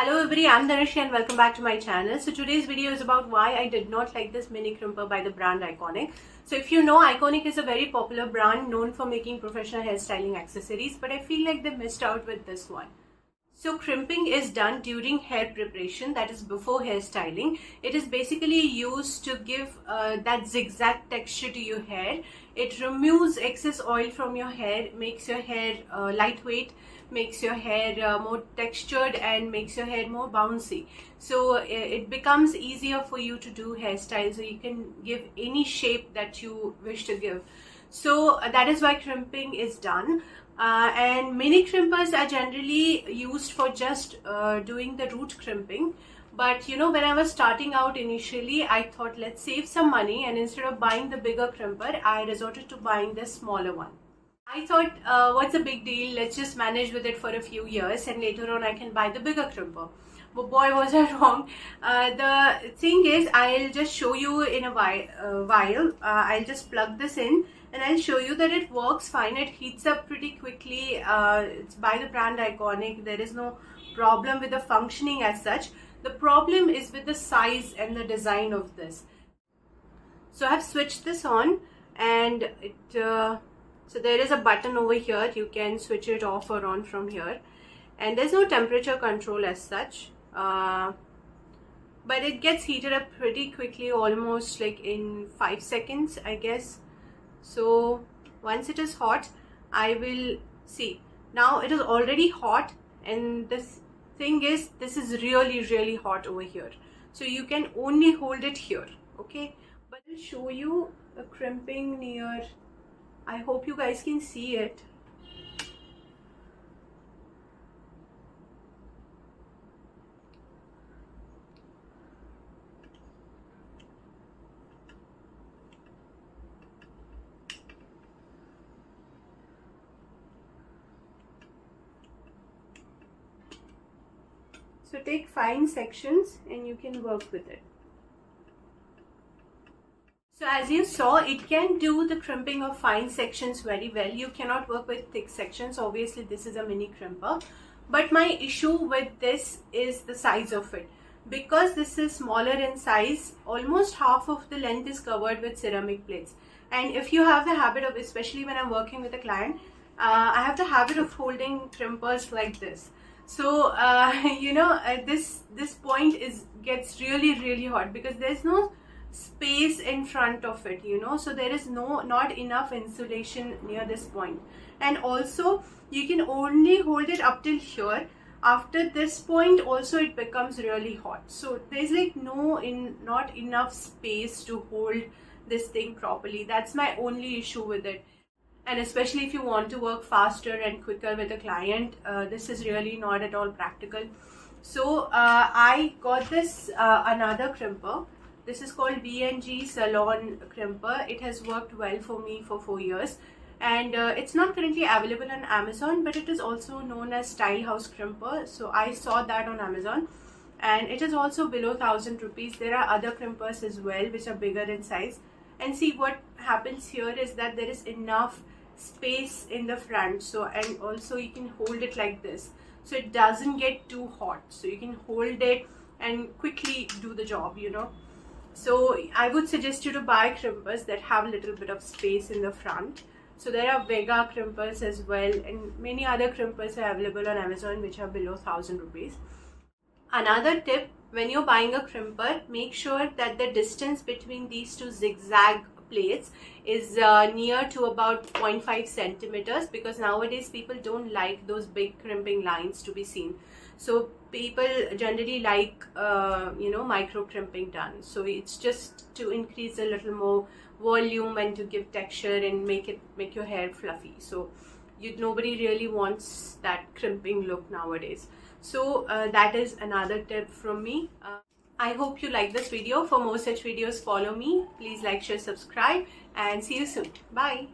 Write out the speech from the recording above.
Hello everybody, I'm Dhanushri and welcome back to my channel. So today's video is about why I did not like this mini crimper by the brand Iconic. So if you know, Iconic is a very popular brand known for making professional hairstyling accessories, but I feel like they missed out with this one. So crimping is done during hair preparation, that is before hairstyling. It is basically used to give that zigzag texture to your hair. It removes excess oil from your hair, makes your hair lightweight, makes your hair more textured and makes your hair more bouncy. So it becomes easier for you to do hairstyles, so you can give any shape that you wish to give. So that is why crimping is done. And mini crimpers are generally used for just doing the root crimping. But you know, when I was starting out initially, I thought let's save some money, and instead of buying the bigger crimper, I resorted to buying the smaller one. I thought, what's the big deal? Let's just manage with it for a few years and later on I can buy the bigger crimper. But boy, was I wrong. The thing is, I'll just show you in a while. I'll just plug this in and I'll show you that it works fine. It heats up pretty quickly. It's by the brand Iconic. There is no problem with the functioning as such. The problem is with the size and the design of this. So I've switched this on, and so there is a button over here. You can switch it off or on from here, and there's no temperature control as such, but it gets heated up pretty quickly, almost like in 5 seconds, I guess. So once it is hot, I will see. Now it is already hot, and this thing is, this is really hot over here. So you can only hold it here, okay? But I'll show you a crimping near. I hope you guys can see it. So take fine sections and you can work with it. So as you saw, it can do the crimping of fine sections very well. You cannot work with thick sections. Obviously this is a mini crimper, but my issue with this is the size of it. Because this is smaller in size, almost half of the length is covered with ceramic plates. And if you have the habit of, especially when I'm working with a client, I have the habit of holding crimpers like this. So you know, this point gets really hot because there's no space in front of it, you know, so there is not enough insulation near this point. And also you can only hold it up till here. After this point also it becomes really hot, so there's like not enough space to hold this thing properly. That's my only issue with it. And especially if you want to work faster and quicker with a client, this is really not at all practical. So I got this another crimper. This is called V&G Salon Crimper. It has worked well for me for 4 years, and it's not currently available on Amazon, but it is also known as Style House Crimper. So I saw that on Amazon, and it is also below 1000 rupees. There are other crimpers as well which are bigger in size. And see, what happens here is that there is enough space in the front, so, and also you can hold it like this, so it doesn't get too hot, so you can hold it and quickly do the job, you know. So I would suggest you to buy crimpers that have a little bit of space in the front. So there are Vega crimpers as well, and many other crimpers are available on Amazon which are below 1000 rupees. Another tip, when you're buying a crimper, make sure that the distance between these two zigzag plates is near to about 0.5 centimeters, because nowadays people don't like those big crimping lines to be seen. So people generally like you know, micro crimping done. So it's just to increase a little more volume and to give texture and make your hair fluffy. So nobody really wants that crimping look nowadays. So that is another tip from me. I hope you like this video. For more such videos, follow me. Please like, share, subscribe, and see you soon. Bye.